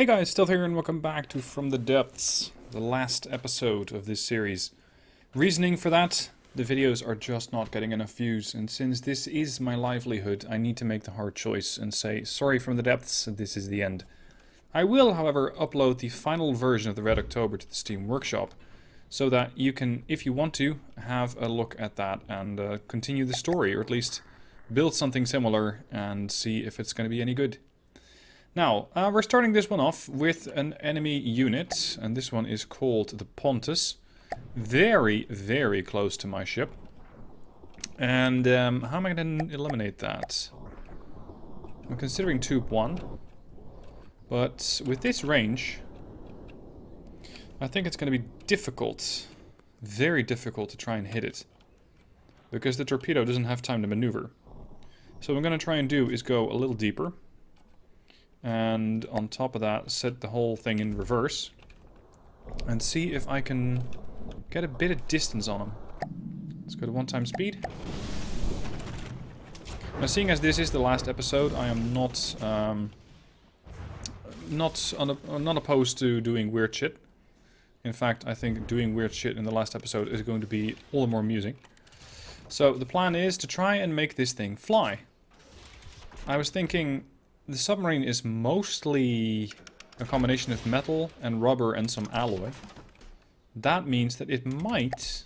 Hey guys, Stealth here and welcome back to From the Depths, the last episode of this series. Reasoning for that, the videos are just not getting enough views, and since this is my livelihood, I need to make the hard choice and say, sorry From the Depths, this is the end. I will, however, upload the final version of the Red October to the Steam Workshop, so that you can, if you want to, have a look at that and continue the story, or at least build something similar and see if it's going to be any good. Now, we're starting this one off with an enemy unit, and this one is called the Pontus. Very, very close to my ship. And how am I going to eliminate that? I'm considering Tube 1. But with this range, I think it's going to be difficult, very difficult to try and hit it. Because the torpedo doesn't have time to maneuver. So what I'm going to try and do is go a little deeper. And on top of that, set the whole thing in reverse. And see if I can get a bit of distance on him. Let's go to 1x speed. Now, seeing as this is the last episode, I am not opposed to doing weird shit. In fact, I think doing weird shit in the last episode is going to be all the more amusing. So the plan is to try and make this thing fly. I was thinking the submarine is mostly a combination of metal and rubber and some alloy. That means that it might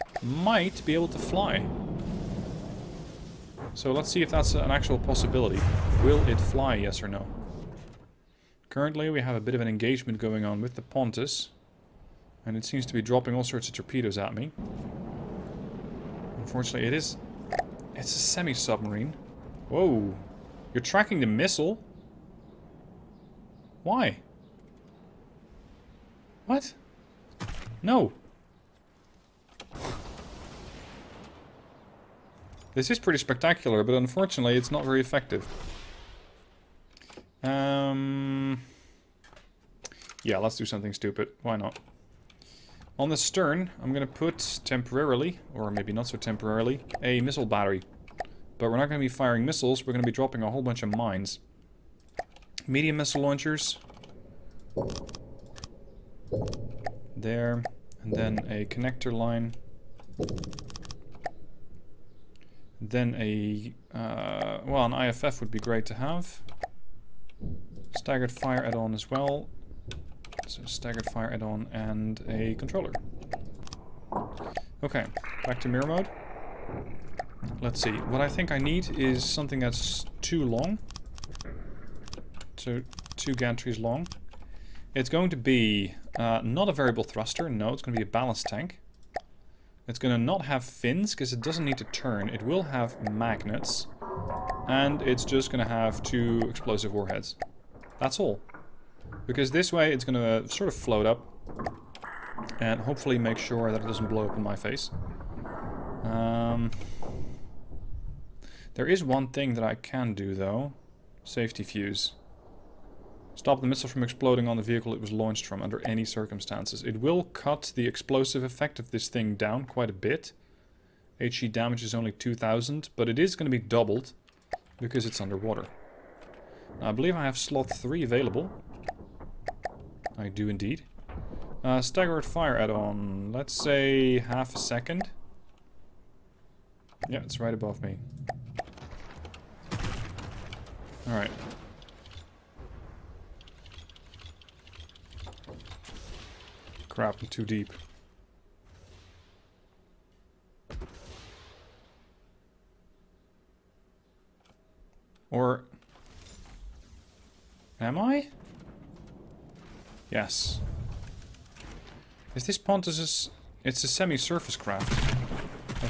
be able to fly. So let's see if that's an actual possibility. Will it fly, yes or no? Currently we have a bit of an engagement going on with the Pontus. And it seems to be dropping all sorts of torpedoes at me. Unfortunately it's a semi-submarine. Whoa. You're tracking the missile? Why? What? No. This is pretty spectacular, but unfortunately it's not very effective. Yeah, let's do something stupid. Why not? On the stern, I'm going to put temporarily, or maybe not so temporarily, a missile battery. But we're not going to be firing missiles, we're going to be dropping a whole bunch of mines. Medium missile launchers. There. And then a connector line. Then a... well, an IFF would be great to have. Staggered fire add-on as well. So staggered fire add-on and a controller. Okay, back to mirror mode. Let's see. What I think I need is something that's too long. So 2 gantries long. It's going to be not a variable thruster. No, it's going to be a ballast tank. It's going to not have fins because it doesn't need to turn. It will have magnets. And it's just going to have 2 explosive warheads. That's all. Because this way it's going to sort of float up. And hopefully make sure that it doesn't blow up in my face. There is one thing that I can do though. Safety fuse. Stop the missile from exploding on the vehicle it was launched from under any circumstances. It will cut the explosive effect of this thing down quite a bit. HE damage is only 2,000, but it is going to be doubled because it's underwater. Now, I believe I have slot 3 available. I do indeed. Staggered fire add-on. Let's say half a second. Yeah, it's right above me. Alright. Crap, I'm too deep. Or... am I? Yes. Is this Pontus? It's a semi-surface craft.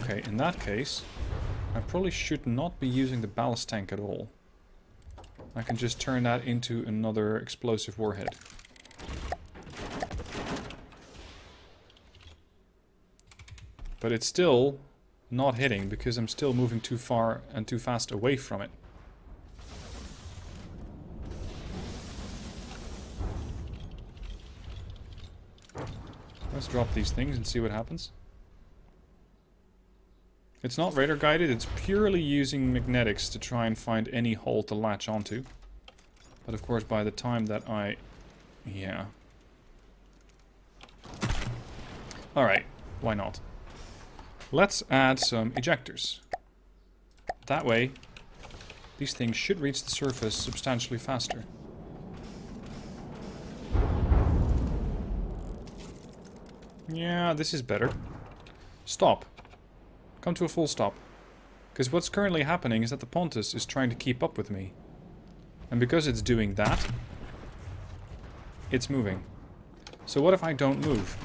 Okay, in that case, I probably should not be using the ballast tank at all. I can just turn that into another explosive warhead. But it's still not hitting because I'm still moving too far and too fast away from it. Let's drop these things and see what happens. It's not radar guided, it's purely using magnetics to try and find any hole to latch onto. But of course by the time that I Yeah. Alright, why not? Let's add some ejectors. That way, these things should reach the surface substantially faster. Yeah, this is better. Stop. Come to a full stop. Because what's currently happening is that the Pontus is trying to keep up with me. And because it's doing that, it's moving. So what if I don't move?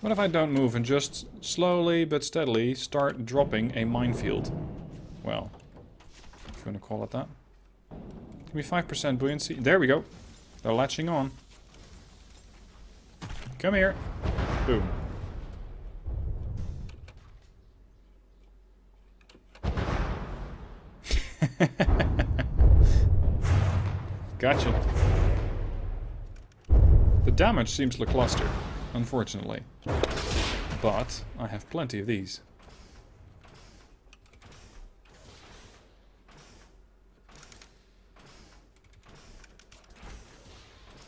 What if I don't move and just slowly but steadily start dropping a minefield? Well, if you want to call it that. Give me 5% buoyancy. There we go. They're latching on. Come here. Boom. Gotcha. The damage seems lackluster, unfortunately. But I have plenty of these.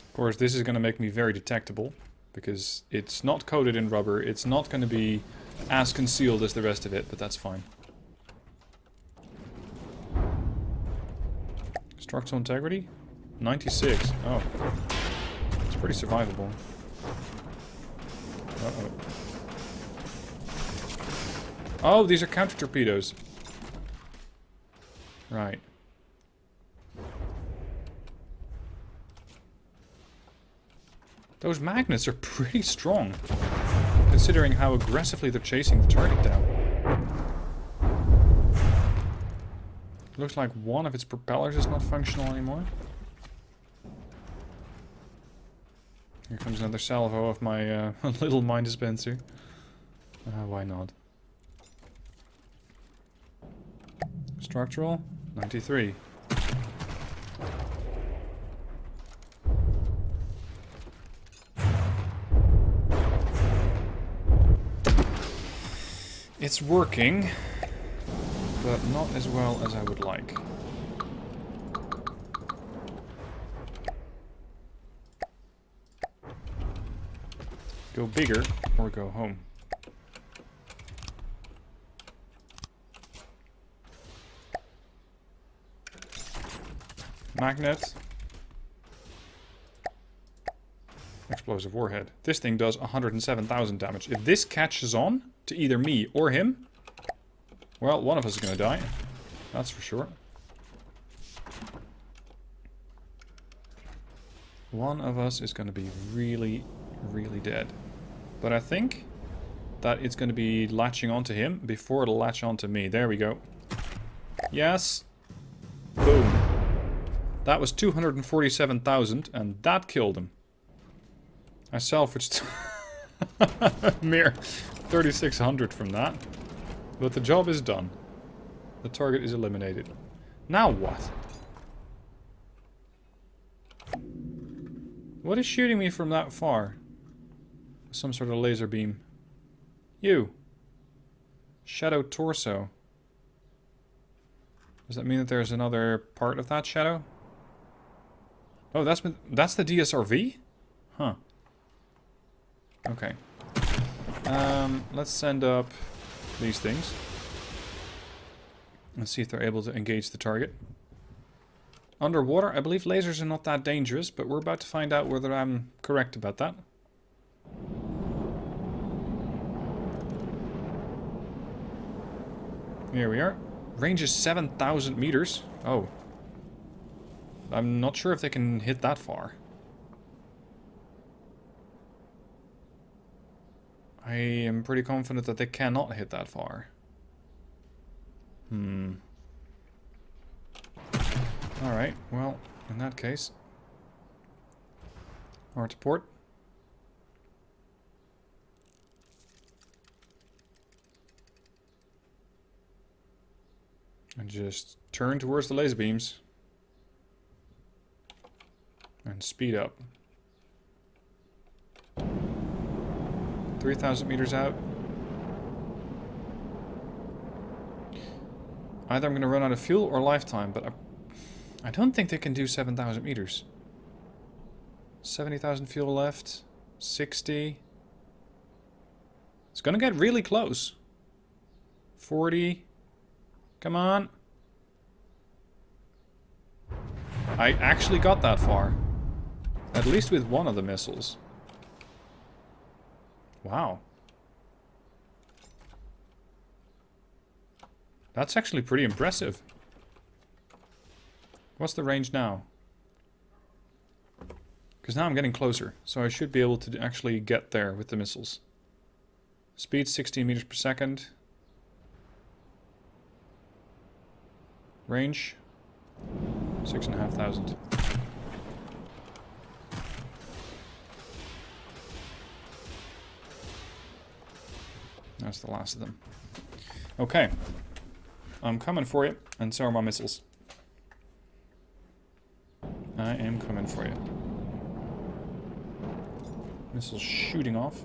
Of course, this is going to make me very detectable, because it's not coated in rubber. It's not going to be as concealed as the rest of it, but that's fine. Structural integrity? 96. Oh. It's pretty survivable. Uh-oh. Oh, these are counter torpedoes. Right. Those magnets are pretty strong, considering how aggressively they're chasing the target down. Looks like one of its propellers is not functional anymore. Here comes another salvo of my little mine dispenser. Why not? Structural, 93. It's working, but not as well as I would like. Go bigger or go home. Magnet. Explosive warhead. This thing does 107,000 damage. If this catches on to either me or him, well, one of us is going to die. That's for sure. One of us is going to be really, really dead. But I think that it's going to be latching onto him before it'll latch onto me. There we go. Yes. Boom. That was 247,000 and that killed him. I salvaged mere 3,600 from that. But the job is done. The target is eliminated. Now what? What is shooting me from that far? Some sort of laser beam. You. Shadow torso. Does that mean that there's another part of that shadow? Oh, that's the DSRV? Huh. Okay. Let's send up these things. Let's see if they're able to engage the target. Underwater, I believe lasers are not that dangerous, but we're about to find out whether I'm correct about that. Here we are. Range is 7,000 meters. Oh. I'm not sure if they can hit that far. I am pretty confident that they cannot hit that far. Alright, well, in that case. Hard to port. And just turn towards the laser beams. And speed up. 3,000 meters out. Either I'm going to run out of fuel or lifetime, but I don't think they can do 7,000 meters. 70,000 fuel left. 60. It's going to get really close. 40. Come on. I actually got that far. At least with one of the missiles. Wow. That's actually pretty impressive. What's the range now? Because now I'm getting closer, so I should be able to actually get there with the missiles. Speed 16 meters per second. Range 6,500. That's the last of them. Okay. I'm coming for you, and so are my missiles. I am coming for you. Missiles shooting off.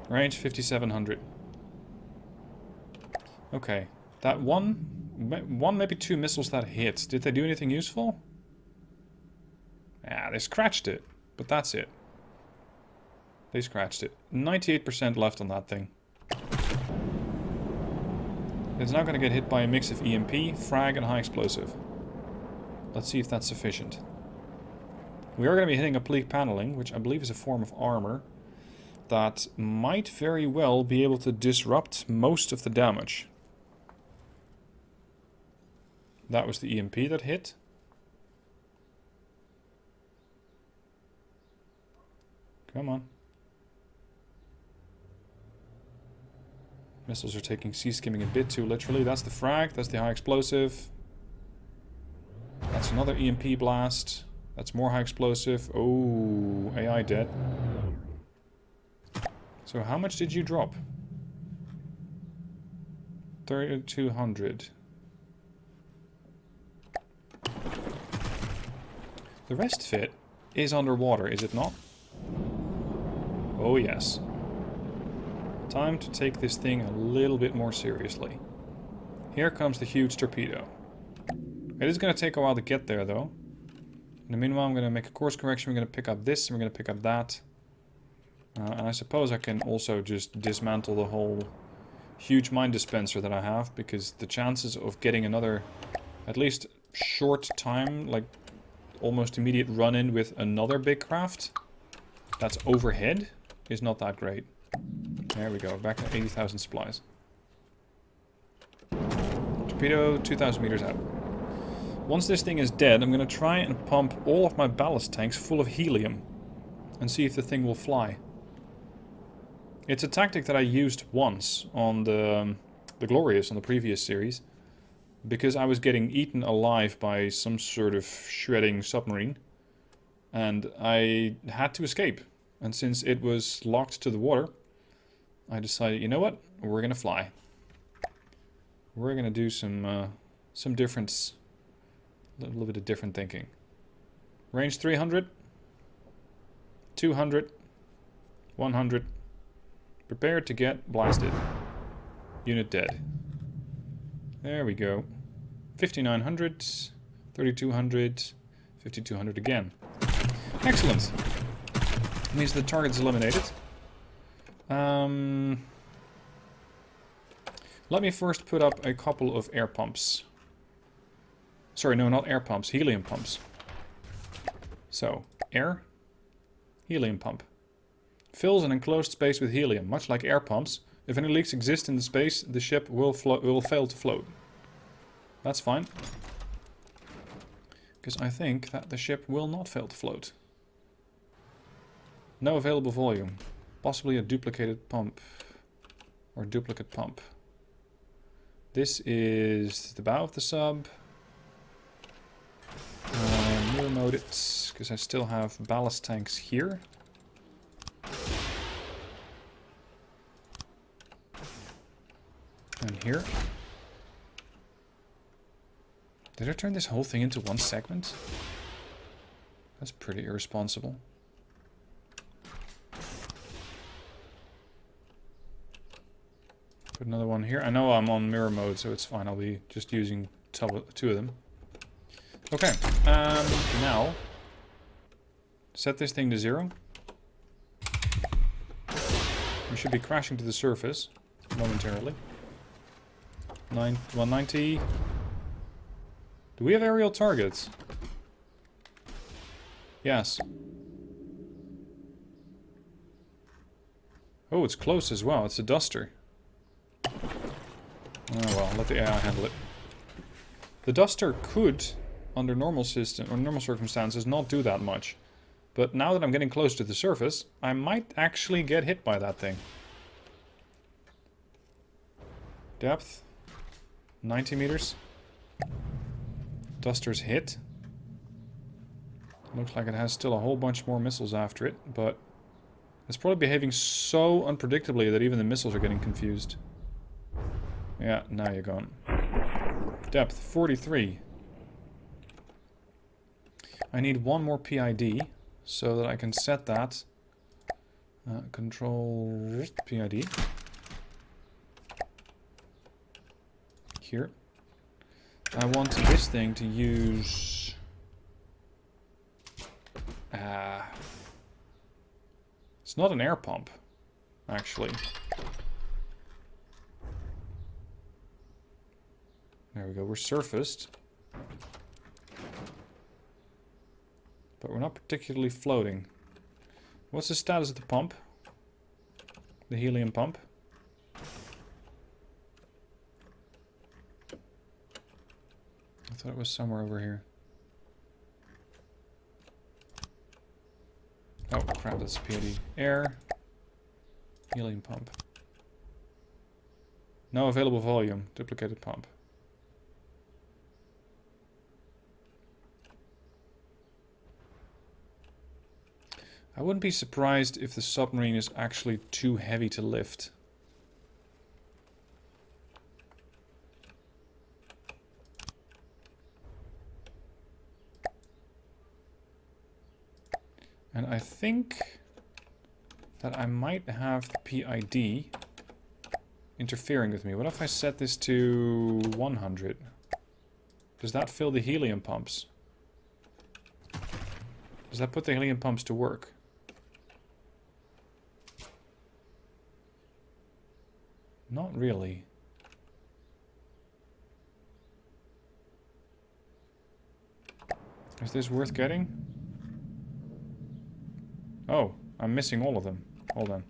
Range 5,700. Okay. That one, maybe two missiles that hit. Did they do anything useful? Yeah, they scratched it. But that's it. They scratched it. 98% left on that thing. It's now going to get hit by a mix of EMP, frag, and high explosive. Let's see if that's sufficient. We are going to be hitting oblique paneling, which I believe is a form of armor that might very well be able to disrupt most of the damage. That was the EMP that hit. Come on. Missiles are taking sea-skimming a bit too literally. That's the frag, that's the high explosive. That's another EMP blast. That's more high explosive. Oh, AI dead. So how much did you drop? 3,200. The rest fit is underwater, is it not? Oh yes. Time to take this thing a little bit more seriously. Here comes the huge torpedo. It is going to take a while to get there though. In the meanwhile I'm going to make a course correction. We're going to pick up this and we're going to pick up that. And I suppose I can also just dismantle the whole huge mine dispenser that I have, because the chances of getting another, at least short time, like almost immediate run-in with another big craft that's overhead is not that great. There we go, back to 80,000 supplies. Torpedo 2,000 meters out. Once this thing is dead, I'm going to try and pump all of my ballast tanks full of helium and see if the thing will fly. It's a tactic that I used once on the Glorious on the previous series, because I was getting eaten alive by some sort of shredding submarine and I had to escape. And since it was locked to the water, I decided, you know what, we're gonna fly. We're gonna do some difference, a little bit of different thinking. Range 300, 200, 100. Prepare to get blasted. Unit dead. There we go. 5,900, 3,200, 5,200 again. Excellent. Means the target is eliminated. Let me first put up a couple of air pumps. Sorry, no, not air pumps, helium pumps. So, air, helium pump. Fills an enclosed space with helium, much like air pumps. If any leaks exist in the space, the ship will fail to float. That's fine. Because I think that the ship will not fail to float. No available volume. Possibly a duplicated pump. Or duplicate pump. This is the bow of the sub. Mirror mode it, because I still have ballast tanks here. And here. Did I turn this whole thing into one segment? That's pretty irresponsible. Put another one here. I know I'm on mirror mode, so it's fine. I'll be just using two of them. Okay, now set this thing to 0. We should be crashing to the surface momentarily. 190. Do we have aerial targets? Yes. Oh, it's close as well. It's a duster. Oh well, let the AI handle it. The duster could, under normal circumstances, not do that much. But now that I'm getting close to the surface, I might actually get hit by that thing. Depth, 90 meters. Duster's hit. Looks like it has still a whole bunch more missiles after it, but it's probably behaving so unpredictably that even the missiles are getting confused. Yeah, now you're gone. Depth, 43. I need one more PID so that I can set that. Control PID. Here. I want this thing to use... it's not an air pump, actually. There we go, we're surfaced. But we're not particularly floating. What's the status of the pump? The helium pump? I thought it was somewhere over here. Oh crap, that's PID. Air. Helium pump. No available volume. Duplicated pump. I wouldn't be surprised if the submarine is actually too heavy to lift. And I think that I might have the PID interfering with me. What if I set this to 100? Does that fill the helium pumps? Does that put the helium pumps to work? Not really. Is this worth getting? Oh, I'm missing all of them. Hold on.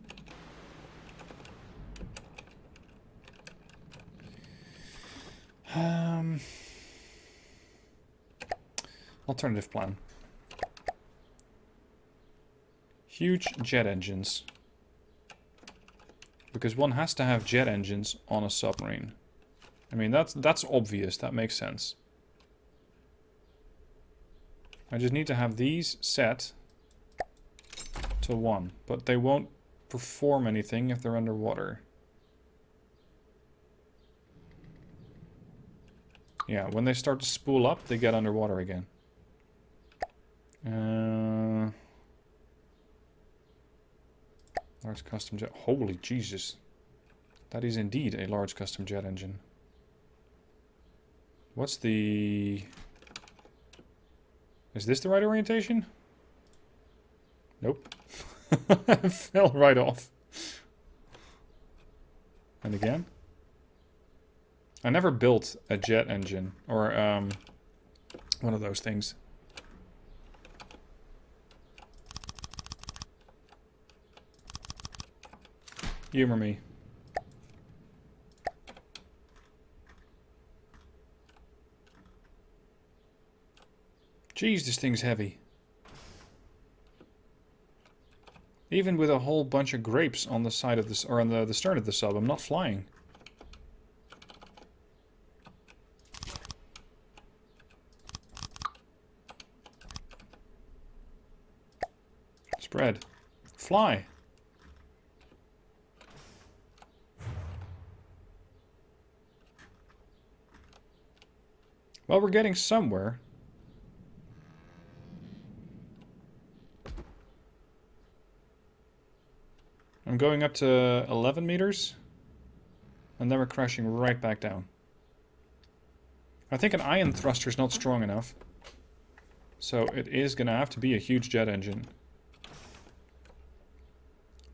Alternative plan. Huge jet engines. Because one has to have jet engines on a submarine. I mean, that's obvious. That makes sense. I just need to have these set to 1. But they won't perform anything if they're underwater. Yeah, when they start to spool up, they get underwater again. Large custom jet. Holy Jesus. That is indeed a large custom jet engine. What's the... Is this the right orientation? Nope. Fell right off. And again. I never built a jet engine. Or, one of those things. Humor me. Jeez, this thing's heavy. Even with a whole bunch of grapes on the side of this, or on the stern of the sub, I'm not flying. Spread. Fly. Well, we're getting somewhere. I'm going up to 11 meters. And then we're crashing right back down. I think an ion thruster is not strong enough. So it is going to have to be a huge jet engine.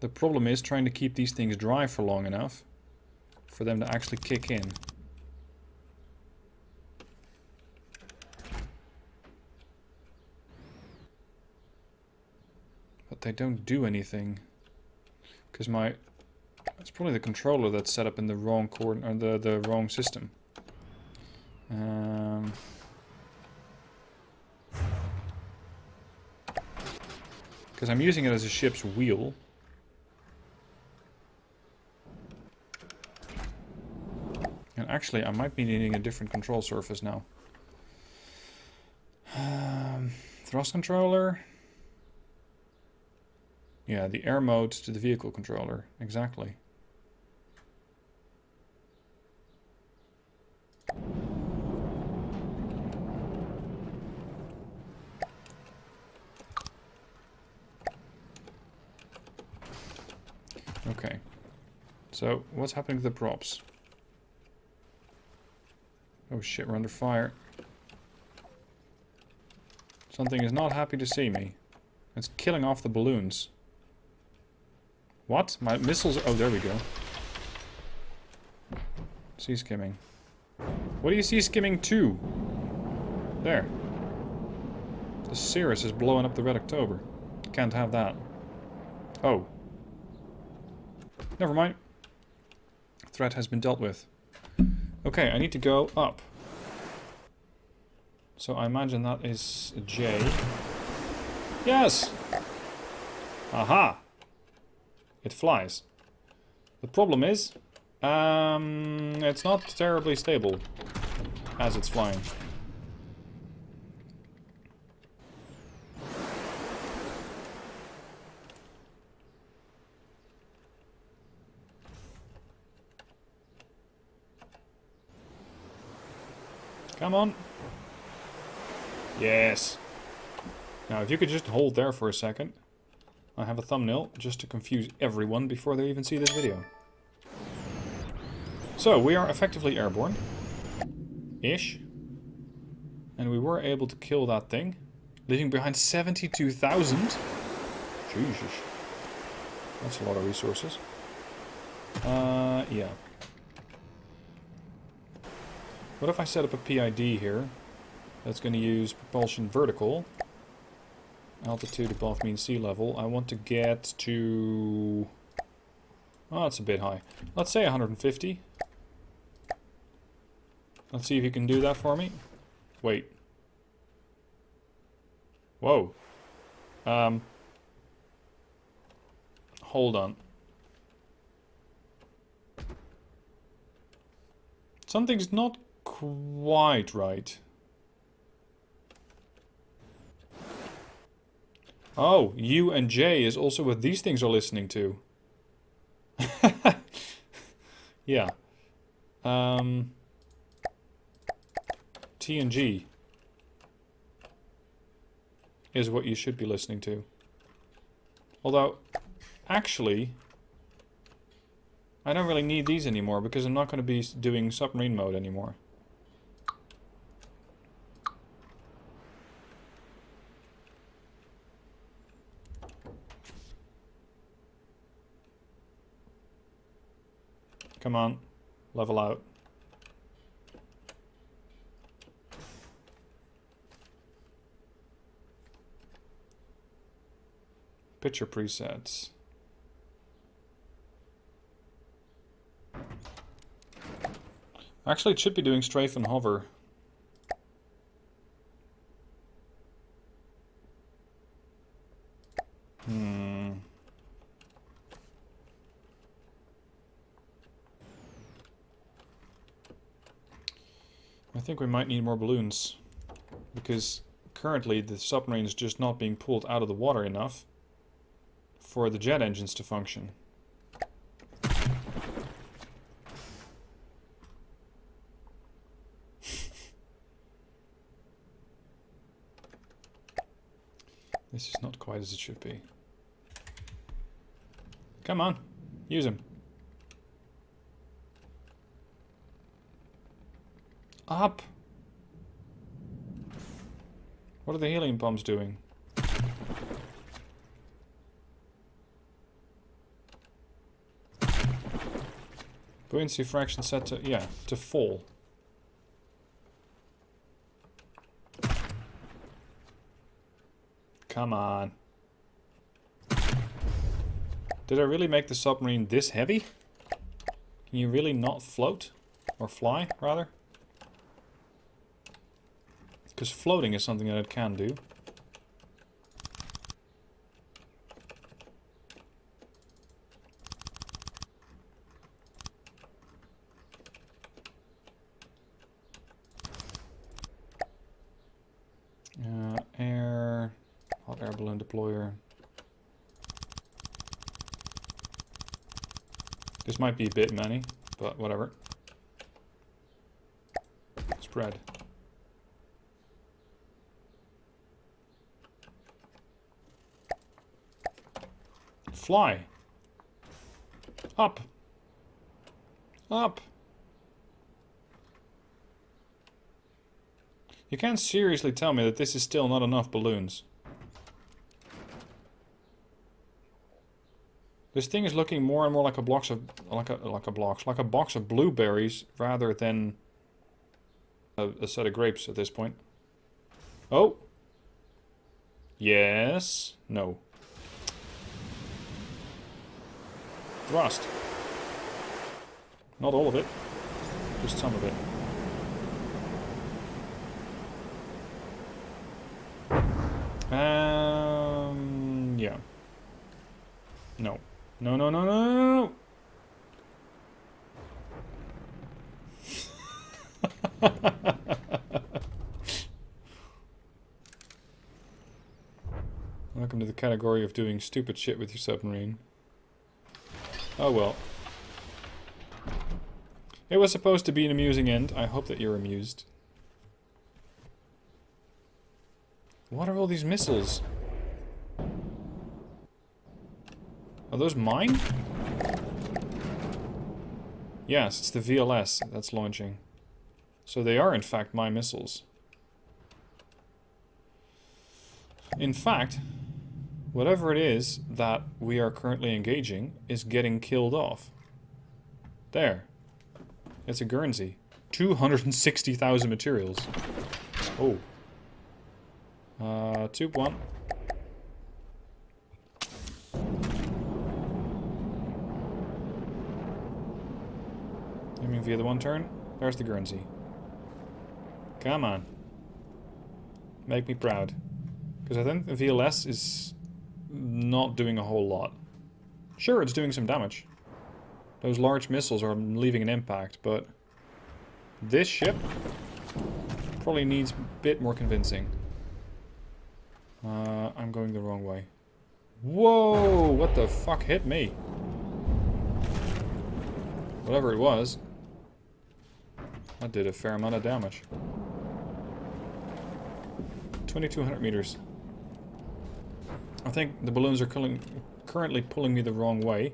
The problem is trying to keep these things dry for long enough for them to actually kick in. But they don't do anything. Because it's probably the controller that's set up in the wrong the wrong system. Because I'm using it as a ship's wheel. And actually, I might be needing a different control surface now. Thrust controller. Yeah, the air mode to the vehicle controller. Exactly. Okay. So, what's happening to the props? Oh shit, we're under fire. Something is not happy to see me. It's killing off the balloons. What? My missiles are... Oh, there we go. Sea skimming. What are you sea skimming to? There. The Cirrus is blowing up the Red October. Can't have that. Oh. Never mind. Threat has been dealt with. Okay, I need to go up. So I imagine that is a J. Yes! Aha! It flies. The problem is, it's not terribly stable as it's flying. Come on. Yes. Now, if you could just hold there for a second. I have a thumbnail just to confuse everyone before they even see this video. So, we are effectively airborne. Ish. And we were able to kill that thing. Leaving behind 72,000. Jesus. That's a lot of resources. Yeah. What if I set up a PID here? That's going to use propulsion vertical. Altitude above mean sea level. I want to get to... Oh, that's a bit high. Let's say 150. Let's see if you can do that for me. Wait. Whoa. Hold on. Something's not quite right. Oh, U and J is also what these things are listening to. Yeah. T and G is what you should be listening to. Although, actually, I don't really need these anymore because I'm not going to be doing submarine mode anymore. Come on, level out. Picture presets. Actually, it should be doing strafe and hover. I think we might need more balloons, because currently the submarine is just not being pulled out of the water enough for the jet engines to function. This is not quite as it should be. Come on, use him. Up! What are the helium pumps doing? Buoyancy fraction set to, yeah, to fall. Come on. Did I really make the submarine this heavy? Can you really not float? Or fly, rather? Because floating is something that it can do. Hot air balloon deployer. This might be a bit many, but whatever. Spread. Fly. Up. Up. You can't seriously tell me that this is still not enough balloons. This thing is looking more and more like a box of blueberries rather than a set of grapes at this point. Oh. Yes. No. Thrust. Not all of it. Just some of it. Yeah. No. No, no, no, no, no, no. Welcome to the category of doing stupid shit with your submarine. Oh well. It was supposed to be an amusing end. I hope that you're amused. What are all these missiles? Are those mine? Yes, it's the VLS that's launching. So they are in fact my missiles. In fact, whatever it is that we are currently engaging is getting killed off. There. It's a Guernsey. 260,000 materials. Oh. Tube 1. Aiming via the one turn. There's the Guernsey. Come on. Make me proud. Because I think the VLS is not doing a whole lot. Sure, it's doing some damage. Those large missiles are leaving an impact, but this ship probably needs a bit more convincing. I'm going the wrong way. Whoa! What the fuck hit me? Whatever it was. That did a fair amount of damage. 2,200 meters. I think the balloons are currently pulling me the wrong way.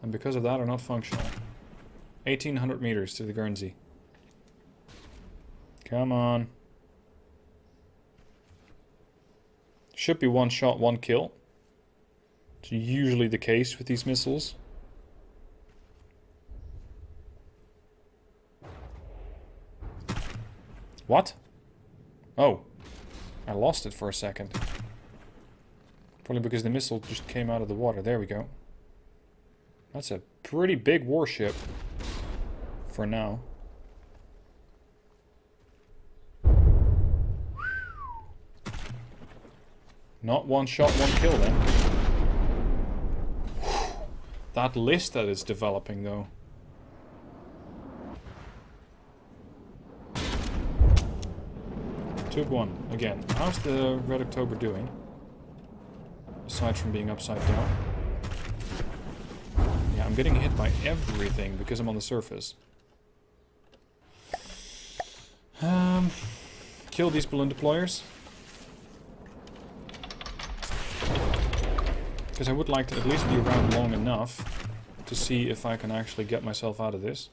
And because of that are not functional. 1,800 meters to the Guernsey. Come on. Should be one shot, one kill. It's usually the case with these missiles. What? Oh. I lost it for a second. Probably because the missile just came out of the water. There we go. That's a pretty big warship. For now. Not one shot, one kill then. That list that is developing though. Tube 1, again. How's the Red October doing? Aside from being upside down. Yeah, I'm getting hit by everything because I'm on the surface. Kill these balloon deployers. Because I would like to at least be around long enough to see if I can actually get myself out of this.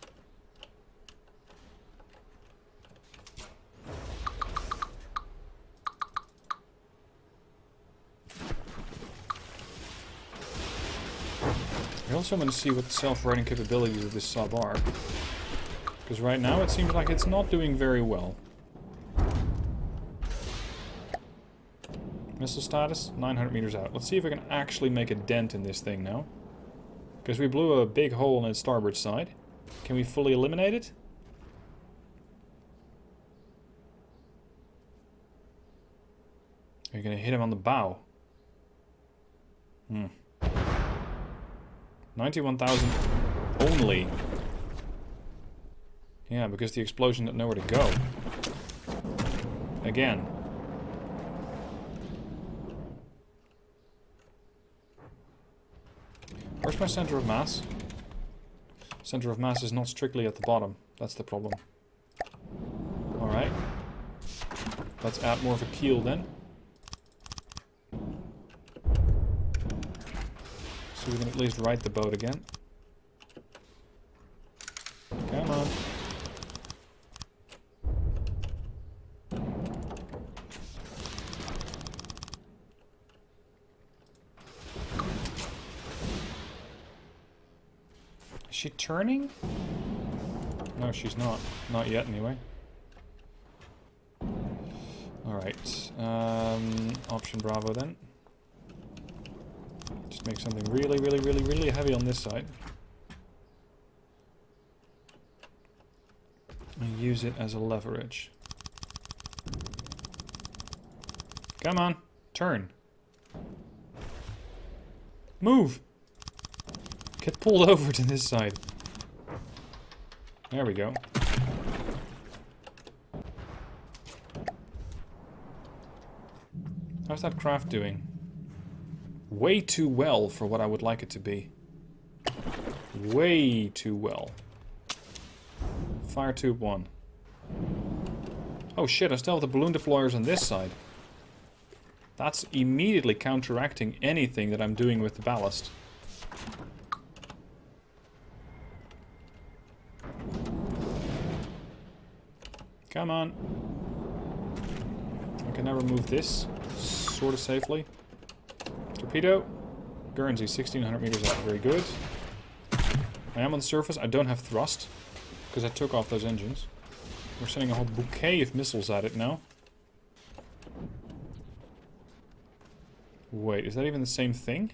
also want to see what the self-righting capabilities of this sub are. Because right now it seems like it's not doing very well. Missile status, 900 meters out. Let's see if I can actually make a dent in this thing now. Because we blew a big hole in its starboard side. Can we fully eliminate it? Are you going to hit him on the bow? 91,000 only. Yeah, because the explosion had nowhere to go. Again. Where's my center of mass? Center of mass is not strictly at the bottom. That's the problem. Alright. Let's add more of a keel then. So we can at least right the boat again. Come on. Is she turning? No, she's not. Not yet, anyway. Alright. Option Bravo then. Just make something really heavy on this side. And use it as a leverage. Come on. Turn. Move! Get pulled over to this side. There we go. How's that craft doing? Way too well for what I would like it to be. Way too well. Fire tube 1. Oh shit, I still have the balloon deployers on this side. That's immediately counteracting anything that I'm doing with the ballast. Come on. I can now remove this sort of safely. Torpedo. Guernsey, 1600 meters out. Very good. I am on the surface. I don't have thrust because I took off those engines. We're sending a whole bouquet of missiles at it now. Wait, is that even the same thing?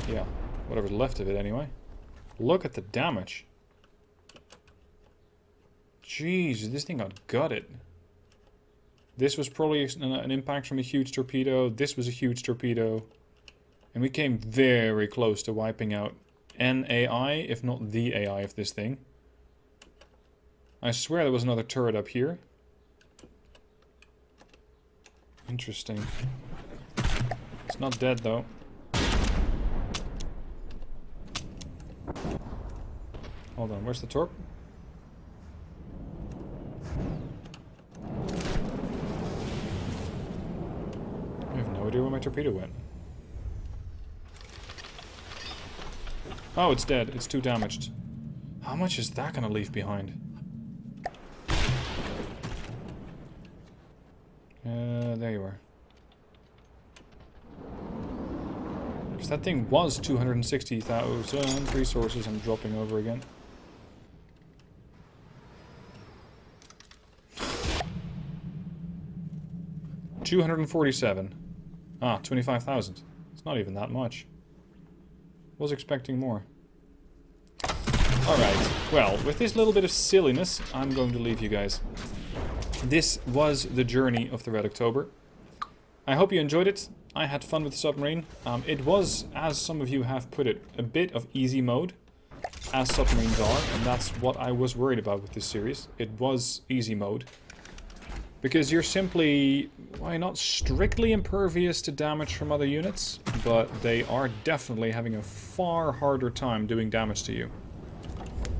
Yeah, whatever's left of it anyway. Look at the damage. Jeez, this thing got gutted. This was probably an impact from a huge torpedo. This was a huge torpedo. And we came very close to wiping out an AI, if not the AI of this thing. I swear there was another turret up here. Interesting. It's not dead though. Hold on, where's the torp? I have no idea where my torpedo went. Oh, it's dead. It's too damaged. How much is that gonna leave behind? There you are. Because that thing was 260,000 resources. I'm dropping over again. $247. Ah, 25,000. It's not even that much. Was expecting more. Alright, well, with this little bit of silliness, I'm going to leave you guys. This was the journey of the Red October. I hope you enjoyed it. I had fun with the submarine. It was, as some of you have put it, a bit of easy mode, as submarines are, and that's what I was worried about with this series. It was easy mode. Because you're simply, why not strictly impervious to damage from other units, but they are definitely having a far harder time doing damage to you.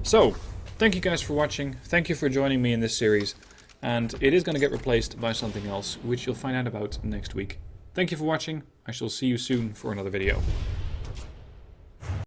So, thank you guys for watching, thank you for joining me in this series, and it is going to get replaced by something else, which you'll find out about next week. Thank you for watching, I shall see you soon for another video.